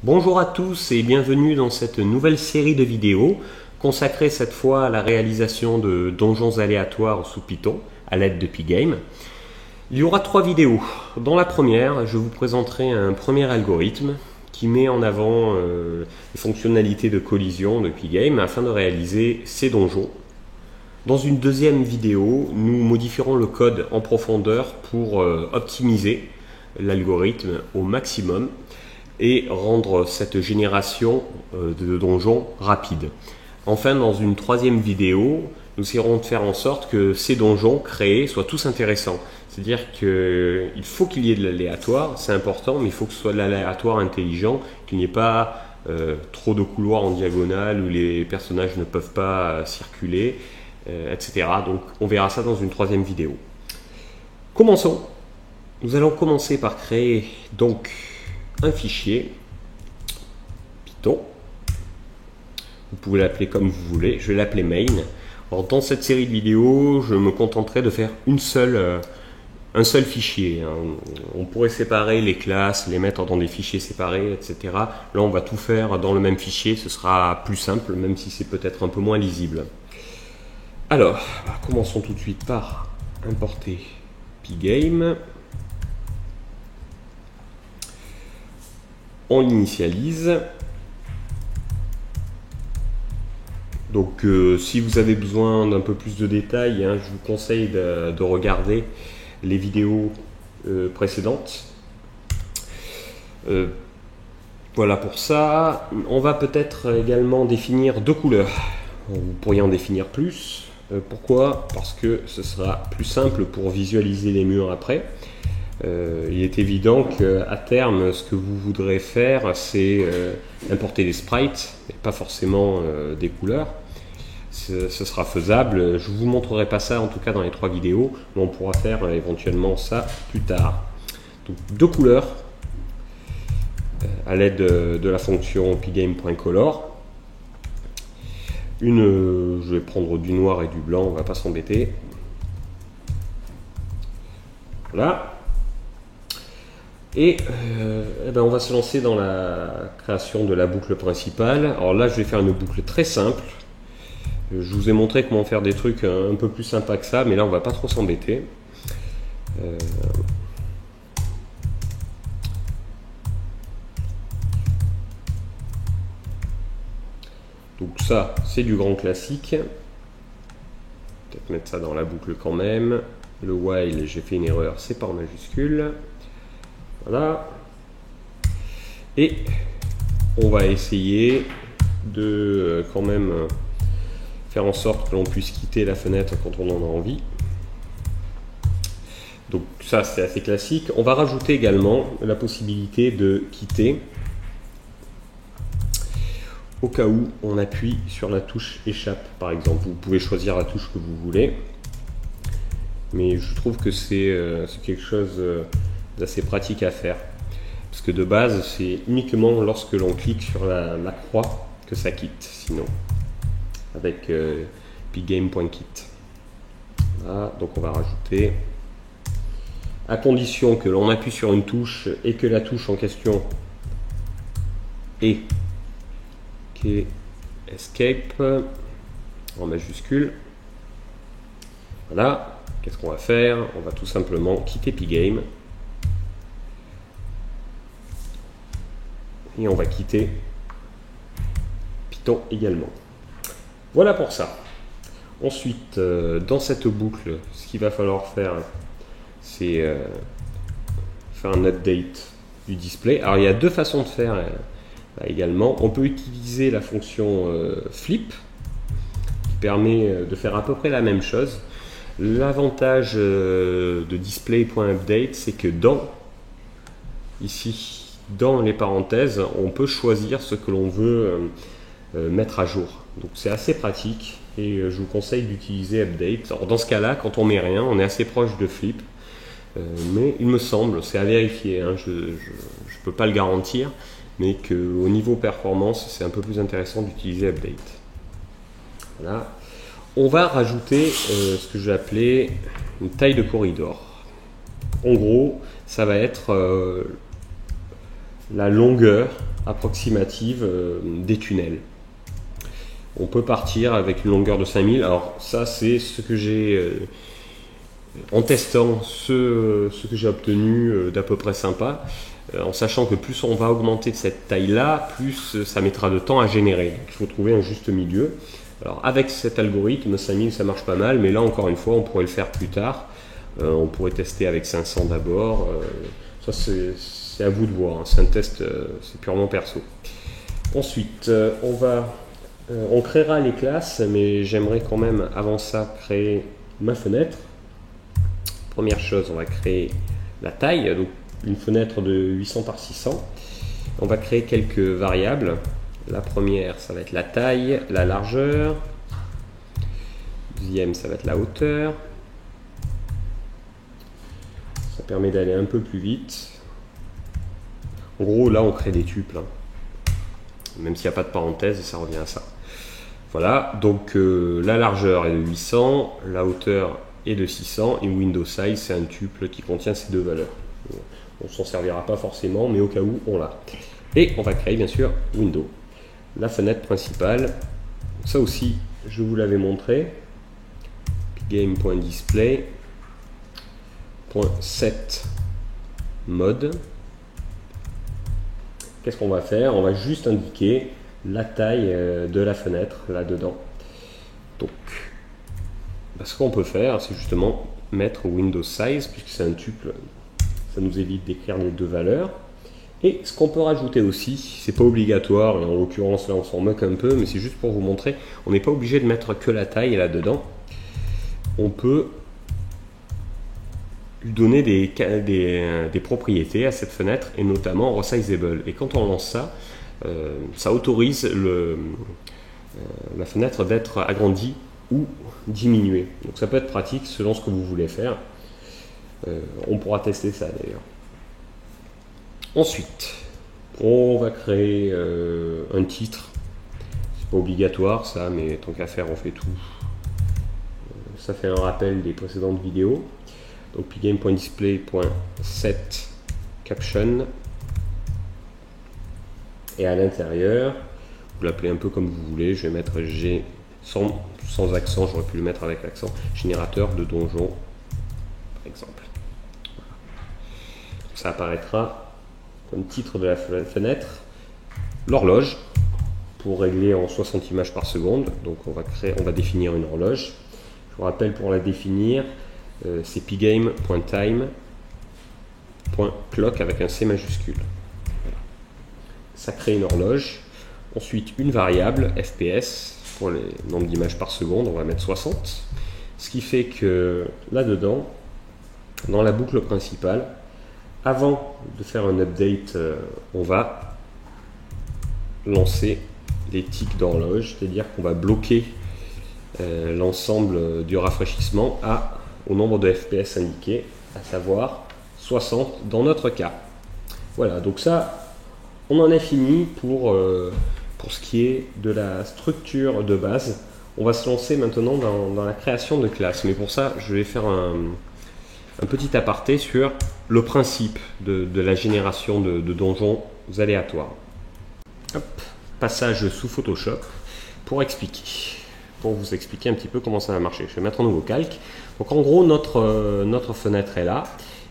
Bonjour à tous et bienvenue dans cette nouvelle série de vidéos consacrée cette fois à la réalisation de donjons aléatoires sous Python à l'aide de Pygame. Il y aura 3 vidéos. Dans la première, je vous présenterai un premier algorithme qui met en avant les fonctionnalités de collision de Pygame afin de réaliser ces donjons. Dans une deuxième vidéo, nous modifierons le code en profondeur pour optimiser l'algorithme au maximum et rendre cette génération de donjons rapide. Enfin, dans une troisième vidéo, nous essaierons de faire en sorte que ces donjons créés soient tous intéressants. C'est-à-dire qu'il faut qu'il y ait de l'aléatoire, c'est important, mais il faut que ce soit de l'aléatoire intelligent, qu'il n'y ait pas trop de couloirs en diagonale où les personnages ne peuvent pas circuler, etc. Donc on verra ça dans une troisième vidéo. Commençons. Nous allons commencer par créer donc un fichier Python. Vous pouvez l'appeler comme vous voulez, je vais l'appeler main. Alors, dans cette série de vidéos, je me contenterai de faire un seul fichier. On pourrait séparer les classes, les mettre dans des fichiers séparés, etc. Là, on va tout faire dans le même fichier, ce sera plus simple, même si c'est peut-être un peu moins lisible. Alors, commençons tout de suite par importer Pygame. On l'initialise. Donc si vous avez besoin d'un peu plus de détails, je vous conseille de regarder les vidéos précédentes. Voilà pour ça. On va peut-être également définir 2 couleurs. Vous pourriez en définir plus. Pourquoi? Parce que ce sera plus simple pour visualiser les murs après. Il est évident qu'à terme, ce que vous voudrez faire, c'est importer des sprites, et pas forcément des couleurs. Ce sera faisable. Je ne vous montrerai pas ça, en tout cas dans les 3 vidéos, mais on pourra faire éventuellement ça plus tard. Donc 2 couleurs à l'aide de la fonction pygame.color. Je vais prendre du noir et du blanc, on ne va pas s'embêter. Voilà. Et on va se lancer dans la création de la boucle principale. Alors là, je vais faire une boucle très simple. Je vous ai montré comment faire des trucs un peu plus sympas que ça, mais là, on va pas trop s'embêter. Donc ça, c'est du grand classique. Peut-être mettre ça dans la boucle quand même. Le while, j'ai fait une erreur, c'est pas en majuscule. Voilà. Et on va essayer de quand même faire en sorte que l'on puisse quitter la fenêtre quand on en a envie. Donc ça, c'est assez classique. On va rajouter également la possibilité de quitter au cas où on appuie sur la touche échappe, par exemple. Vous pouvez choisir la touche que vous voulez. Mais je trouve que c'est quelque chose d'assez pratique à faire. Parce que de base, c'est uniquement lorsque l'on clique sur la croix que ça quitte, sinon. Avec pygame.quit. Voilà, donc on va rajouter, à condition que l'on appuie sur une touche et que la touche en question est escape en majuscule. Voilà, qu'est-ce qu'on va faire? On va tout simplement quitter Pygame et on va quitter Python également. Voilà pour ça. Ensuite, dans cette boucle, ce qu'il va falloir faire, c'est faire un update du display. Alors il y a 2 façons de faire également. On peut utiliser la fonction flip qui permet de faire à peu près la même chose. L'avantage de display.update, c'est que ici, dans les parenthèses, on peut choisir ce que l'on veut mettre à jour. Donc c'est assez pratique et je vous conseille d'utiliser update. Alors dans ce cas-là, quand on met rien, on est assez proche de flip. Mais il me semble, c'est à vérifier, je ne peux pas le garantir, mais qu'au niveau performance, c'est un peu plus intéressant d'utiliser update. Voilà. On va rajouter ce que je vais appeler une taille de corridor. En gros, ça va être la longueur approximative des tunnels. On peut partir avec une longueur de 5000. Alors ça, c'est ce que j'ai en testant ce que j'ai obtenu d'à peu près sympa, en sachant que plus on va augmenter de cette taille-là, plus ça mettra de temps à générer. Donc, il faut trouver un juste milieu. Alors avec cet algorithme, 5000 ça marche pas mal, mais là encore une fois, on pourrait le faire plus tard. On pourrait tester avec 500 d'abord. Ça c'est à vous de voir, hein. C'est un test, c'est purement perso. Ensuite, on créera les classes, mais j'aimerais quand même avant ça créer ma fenêtre. Première chose, on va créer la taille, donc une fenêtre de 800 par 600. On va créer quelques variables. La première, ça va être la taille, la largeur. Deuxième, ça va être la hauteur. Ça permet d'aller un peu plus vite. En gros, là, on crée des tuples, hein. Même s'il n'y a pas de parenthèse, ça revient à ça. Voilà, donc la largeur est de 800, la hauteur est de 600, et window size, c'est un tuple qui contient ces deux valeurs. On ne s'en servira pas forcément, mais au cas où, on l'a. Et on va créer, bien sûr, window. La fenêtre principale, ça aussi, je vous l'avais montré. Game.display.set mode. Qu'est-ce qu'on va faire? On va juste indiquer la taille de la fenêtre là-dedans. Donc, ce qu'on peut faire, c'est justement mettre Windows Size, puisque c'est un tuple, ça nous évite d'écrire les deux valeurs. Et ce qu'on peut rajouter aussi, c'est pas obligatoire, et en l'occurrence là on s'en moque un peu, mais c'est juste pour vous montrer, on n'est pas obligé de mettre que la taille là-dedans. On peut lui donner des propriétés à cette fenêtre, et notamment resizable. Et quand on lance ça, ça autorise la fenêtre d'être agrandie ou diminuée. Donc ça peut être pratique selon ce que vous voulez faire. On pourra tester ça d'ailleurs. Ensuite, on va créer un titre. C'est pas obligatoire ça, mais tant qu'à faire, on fait tout. Ça fait un rappel des précédentes vidéos. Donc pgame.display.set caption. Et à l'intérieur, vous l'appelez un peu comme vous voulez. Je vais mettre G sans accent, j'aurais pu le mettre avec l'accent. Générateur de donjon, par exemple. Ça apparaîtra comme titre de la fenêtre. L'horloge, pour régler en 60 images par seconde. Donc on va définir une horloge. Je vous rappelle, pour la définir, c'est pgame.time.clock avec un C majuscule. Voilà. Ça crée une horloge. Ensuite, une variable FPS pour les nombres d'images par seconde, on va mettre 60. Ce qui fait que là-dedans, dans la boucle principale, avant de faire un update, on va lancer les tics d'horloge, c'est-à-dire qu'on va bloquer l'ensemble du rafraîchissement au nombre de FPS indiqué, à savoir 60 dans notre cas. Voilà, donc ça, on en a fini pour ce qui est de la structure de base. On va se lancer maintenant dans la création de classes, mais pour ça, je vais faire un petit aparté sur le principe de la génération de donjons aléatoires. Hop, passage sous Photoshop pour vous expliquer un petit peu comment ça va marcher. Je vais mettre un nouveau calque. Donc en gros, notre fenêtre est là.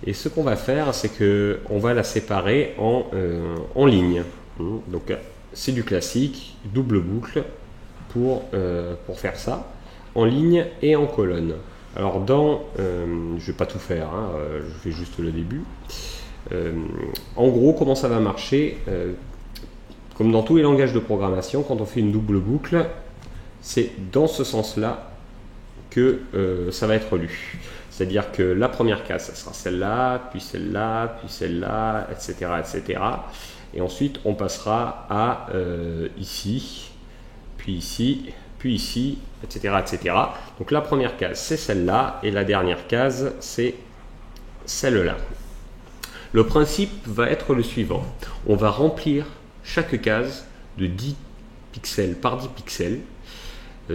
Et ce qu'on va faire, c'est qu'on va la séparer en lignes. Donc c'est du classique, double boucle pour faire ça, en ligne et en colonne. Alors je vais pas tout faire, hein, je fais juste le début. En gros, comment ça va marcher, comme dans tous les langages de programmation, quand on fait une double boucle, c'est dans ce sens-là que ça va être lu. C'est-à-dire que la première case, ça sera celle-là, puis celle-là, puis celle-là, etc., etc. Et ensuite, on passera à ici, puis ici, puis ici, etc., etc. Donc la première case, c'est celle-là, et la dernière case, c'est celle-là. Le principe va être le suivant. On va remplir chaque case de 10 pixels par 10 pixels.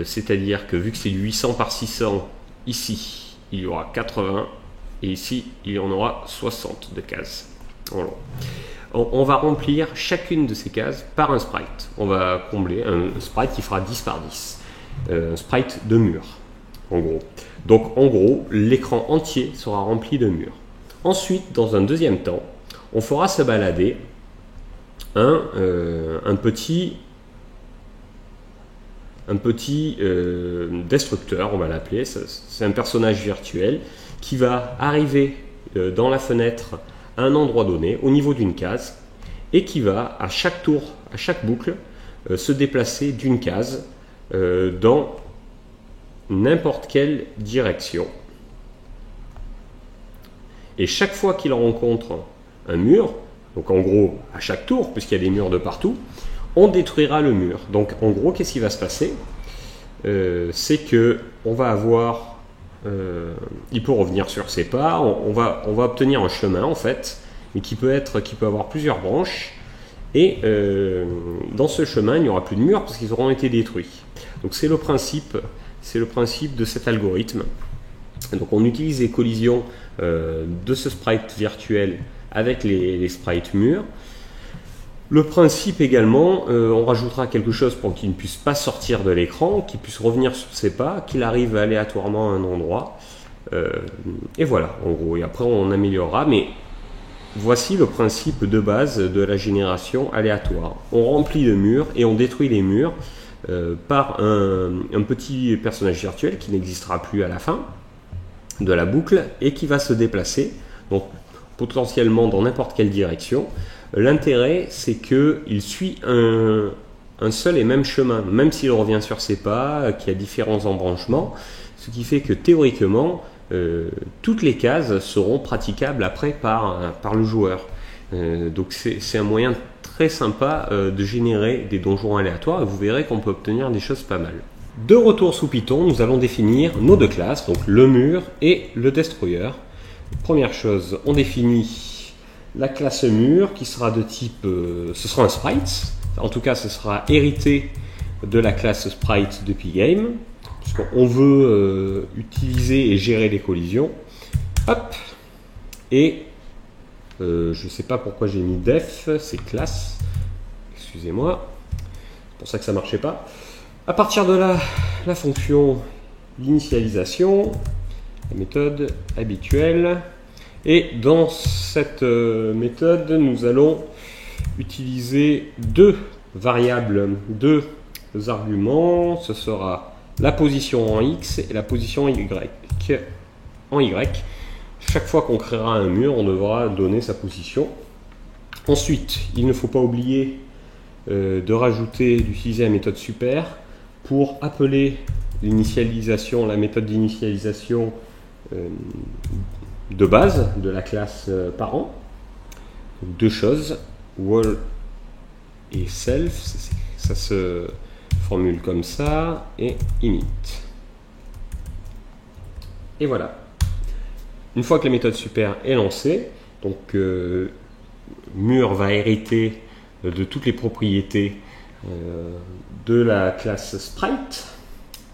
C'est-à-dire que vu que c'est du 800 par 600, ici, il y aura 80, et ici, il y en aura 60 de cases. Voilà. on va remplir chacune de ces cases par un sprite. On va combler un sprite qui fera 10 par 10. Un sprite de mur, en gros. Donc en gros, l'écran entier sera rempli de murs. Ensuite, dans un deuxième temps, on fera se balader un petit destructeur, on va l'appeler. C'est un personnage virtuel qui va arriver dans la fenêtre à un endroit donné, au niveau d'une case, et qui va, à chaque tour, à chaque boucle, se déplacer d'une case dans n'importe quelle direction. Et chaque fois qu'il rencontre un mur, donc en gros à chaque tour, puisqu'il y a des murs de partout, on détruira le mur. Donc en gros, qu'est-ce qui va se passer? C'est que on va avoir, il peut revenir sur ses pas, on va obtenir un chemin en fait, mais qui peut avoir plusieurs branches. Et dans ce chemin, il n'y aura plus de murs parce qu'ils auront été détruits. Donc c'est le principe de cet algorithme. Donc on utilise les collisions de ce sprite virtuel avec les sprites murs. Le principe également, on rajoutera quelque chose pour qu'il ne puisse pas sortir de l'écran, qu'il puisse revenir sur ses pas, qu'il arrive aléatoirement à un endroit. Et voilà, en gros. Et après on améliorera, mais voici le principe de base de la génération aléatoire. On remplit le mur et on détruit les murs par un petit personnage virtuel qui n'existera plus à la fin de la boucle et qui va se déplacer, donc potentiellement dans n'importe quelle direction. L'intérêt, c'est qu'il suit un seul et même chemin, même s'il revient sur ses pas, qu'il y a différents embranchements, ce qui fait que théoriquement, toutes les cases seront praticables après par le joueur. Donc c'est un moyen très sympa de générer des donjons aléatoires et vous verrez qu'on peut obtenir des choses pas mal. De retour sous Python, nous allons définir nos deux classes, donc le mur et le destroyer. Première chose, on définit la classe mur qui sera de type, ce sera un sprite, en tout cas ce sera hérité de la classe sprite de Pygame, puisqu'on veut utiliser et gérer les collisions. Hop, et je ne sais pas pourquoi j'ai mis def, c'est classe, excusez-moi, c'est pour ça que ça ne marchait pas. À partir de là, la fonction d'initialisation, la méthode habituelle, et dans cette méthode, nous allons utiliser deux variables, deux arguments, ce sera la position en X et la position en Y. Chaque fois qu'on créera un mur, on devra donner sa position. Ensuite, il ne faut pas oublier d'utiliser la méthode super pour appeler l'initialisation, la méthode d'initialisation de base de la classe parent. Donc, deux choses, wall et self, ça se formule comme ça, et init. Et voilà. Une fois que la méthode super est lancée, donc mur va hériter de toutes les propriétés de la classe sprite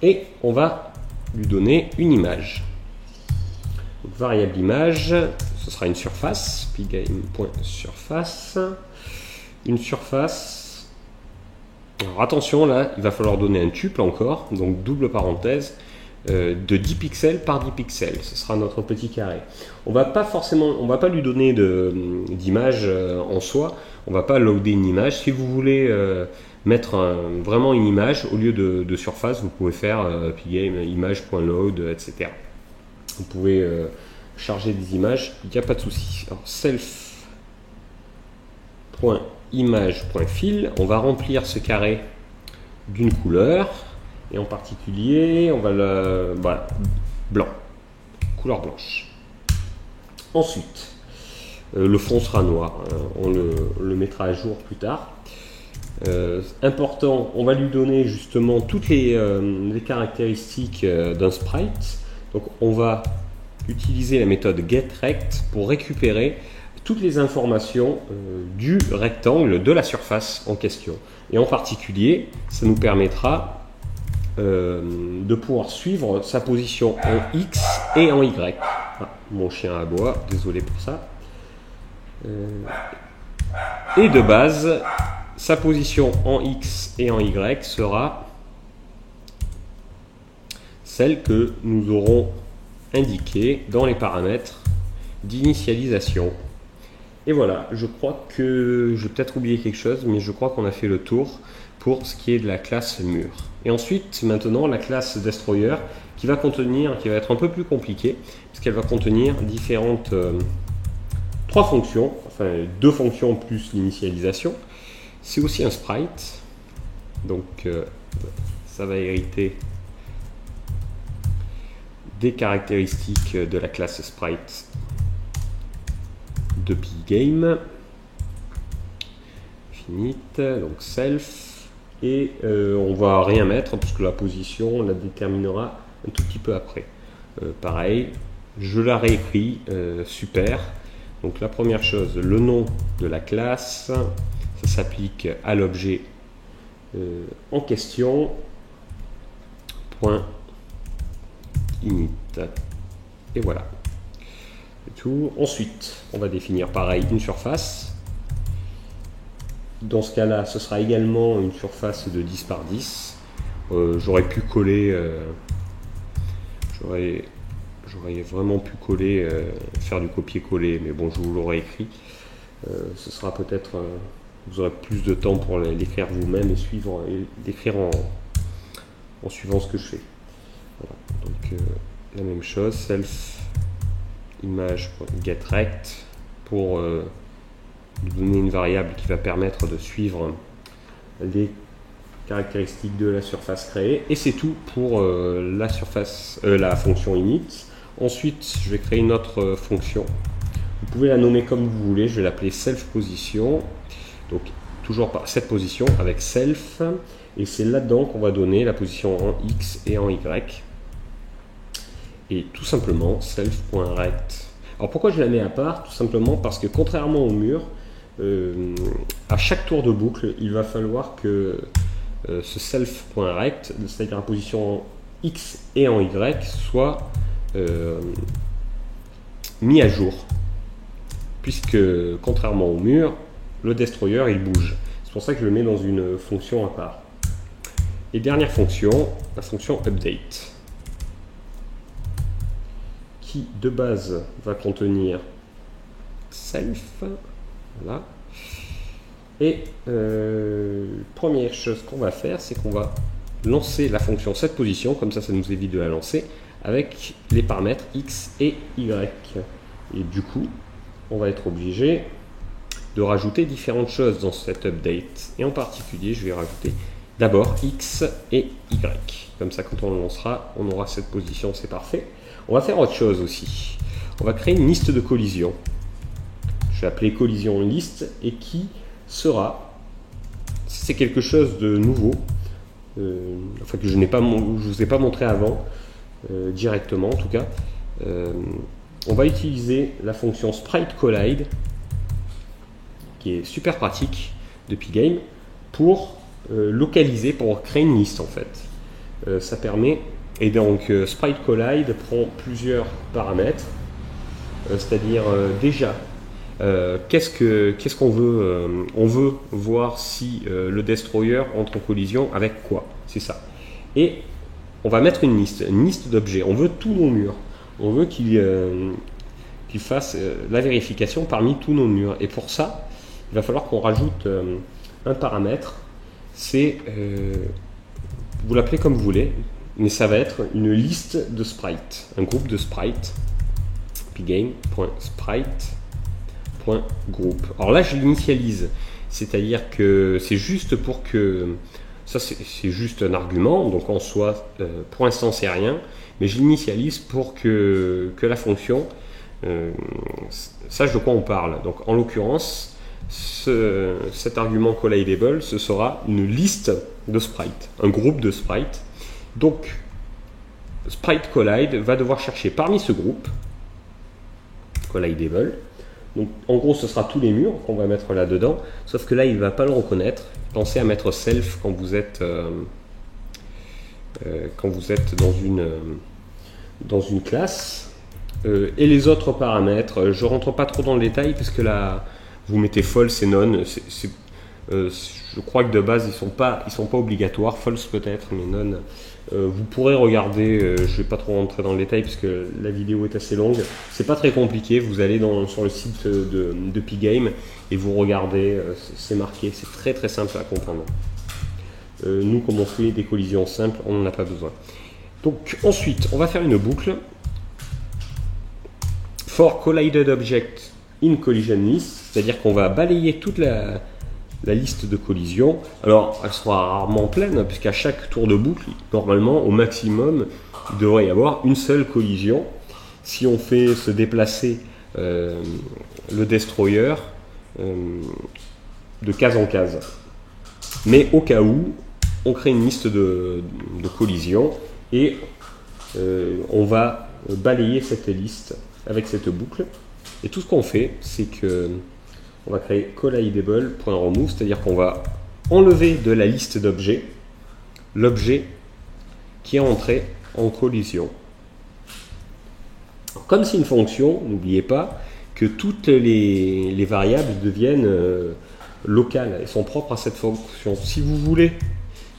et on va lui donner une image. Donc, variable image, ce sera une surface, pygame.surface, une surface. Alors attention, là, il va falloir donner un tuple encore, donc double parenthèse, de 10 pixels par 10 pixels. Ce sera notre petit carré. On va pas lui donner d'image en soi, on va pas loader une image. Si vous voulez mettre vraiment une image au lieu de surface, vous pouvez faire pygame image.load, etc. Vous pouvez charger des images, il n'y a pas de souci. Alors self.image.fill, on va remplir ce carré d'une couleur et en particulier on va blanc, couleur blanche. Ensuite le fond sera noir, hein, on le mettra à jour plus tard. Important, on va lui donner justement toutes les caractéristiques d'un sprite. Donc on va utiliser la méthode getRect pour récupérer toutes les informations du rectangle de la surface en question. Et en particulier, ça nous permettra de pouvoir suivre sa position en X et en Y. Ah, mon chien aboie, désolé pour ça. Et de base, sa position en X et en Y sera celle que nous aurons indiquée dans les paramètres d'initialisation. Et voilà, je crois que j'ai peut-être oublié quelque chose, mais je crois qu'on a fait le tour pour ce qui est de la classe mur. Et ensuite, maintenant, la classe destroyer qui va être un peu plus compliquée, puisqu'elle va contenir différentes trois fonctions, enfin 2 fonctions plus l'initialisation. C'est aussi un sprite, donc ça va hériter des caractéristiques de la classe sprite de Pygame. Finite, donc self, et on va rien mettre puisque la position on la déterminera un tout petit peu après. Pareil, je la réécris, super. Donc la première chose, le nom de la classe, ça s'applique à l'objet en question, point init, et voilà. Tout. Ensuite, on va définir pareil une surface. Dans ce cas-là, ce sera également une surface de 10 par 10. J'aurais pu coller, j'aurais vraiment pu coller, faire du copier-coller, mais bon, je vous l'aurais écrit. Ce sera peut-être, vous aurez plus de temps pour l'écrire vous-même et l'écrire en suivant ce que je fais. Voilà. Donc la même chose, self image.getRect pour nous donner une variable qui va permettre de suivre les caractéristiques de la surface créée, et c'est tout pour la fonction init. Ensuite, je vais créer une autre fonction. Vous pouvez la nommer comme vous voulez, je vais l'appeler self-position, donc toujours par cette position avec self, et c'est là-dedans qu'on va donner la position en X et en Y. Et tout simplement self.rect. Alors pourquoi je la mets à part? Tout simplement parce que contrairement au mur, à chaque tour de boucle, il va falloir que ce self.rect, c'est-à-dire la position en X et en Y, soit mis à jour. Puisque contrairement au mur, le destroyer il bouge. C'est pour ça que je le mets dans une fonction à part. Et dernière fonction, la fonction update, qui de base va contenir self, voilà. Et première chose qu'on va faire, c'est qu'on va lancer la fonction setPosition, comme ça nous évite de la lancer, avec les paramètres X et Y. Et du coup, on va être obligé de rajouter différentes choses dans cette update. Et en particulier, je vais rajouter d'abord X et Y. Comme ça, quand on le lancera, on aura cette position, c'est parfait. On va faire autre chose aussi. On va créer une liste de collisions. Je vais appeler collision liste, et qui sera, c'est quelque chose de nouveau, enfin que je vous ai pas montré avant, directement en tout cas. On va utiliser la fonction spriteCollide, qui est super pratique de Pygame, pour localiser, pour créer une liste en fait. Ça permet. Et donc spriteCollide prend plusieurs paramètres, c'est-à-dire déjà qu'est-ce qu'on veut, on veut voir si le destroyer entre en collision avec quoi, c'est ça. Et on va mettre une liste d'objets, on veut tous nos murs, on veut qu'il fasse la vérification parmi tous nos murs, et pour ça il va falloir qu'on rajoute un paramètre, c'est, vous l'appelez comme vous voulez, mais ça va être une liste de sprites, un groupe de sprites, pygame.sprite.group. Alors là, je l'initialise, c'est-à-dire que c'est juste pour que, ça c'est juste un argument, donc en soi, pour l'instant c'est rien, mais je l'initialise pour que la fonction sache de quoi on parle. Donc en l'occurrence, cet argument collidable, ce sera une liste de sprites, un groupe de sprites. Donc, spriteCollide va devoir chercher parmi ce groupe collidable. Donc, en gros, ce sera tous les murs qu'on va mettre là-dedans, sauf que là, il ne va pas le reconnaître. Pensez à mettre self quand vous êtes dans une classe. Et les autres paramètres, je ne rentre pas trop dans le détail puisque Vous mettez false et none. Je crois que de base ils sont pas obligatoires. False peut-être, mais none. Vous pourrez regarder. Je ne vais pas trop rentrer dans le détail parce que la vidéo est assez longue. C'est pas très compliqué. Vous allez sur le site de P-Game et vous regardez. C'est marqué. C'est très très simple à comprendre. Nous, comme on fait des collisions simples, on n'en a pas besoin. Donc ensuite, on va faire une boucle. For collided object in collision list, c'est-à-dire qu'on va balayer toute la liste de collisions. Alors, elle sera rarement pleine, puisqu'à chaque tour de boucle, normalement, au maximum, il devrait y avoir une seule collision. Si on fait se déplacer le destroyer de case en case. Mais au cas où, on crée une liste de collisions et on va balayer cette liste avec cette boucle. Et tout ce qu'on fait, c'est que on va créer collidable.remove, c'est-à-dire qu'on va enlever de la liste d'objets l'objet qui est entré en collision. Comme c'est une fonction, n'oubliez pas que toutes les variables deviennent locales et sont propres à cette fonction. Si vous voulez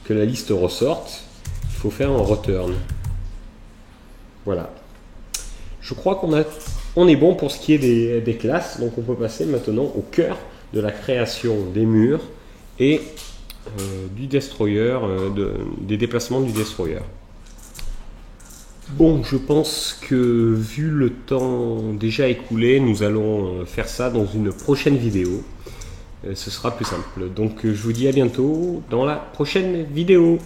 que la liste ressorte, il faut faire un return. Voilà. Je crois qu'on est bon pour ce qui est des classes, donc on peut passer maintenant au cœur de la création des murs et du destroyer, des déplacements du destroyer. Bon, je pense que vu le temps déjà écoulé, nous allons faire ça dans une prochaine vidéo. Ce sera plus simple. Donc je vous dis à bientôt dans la prochaine vidéo.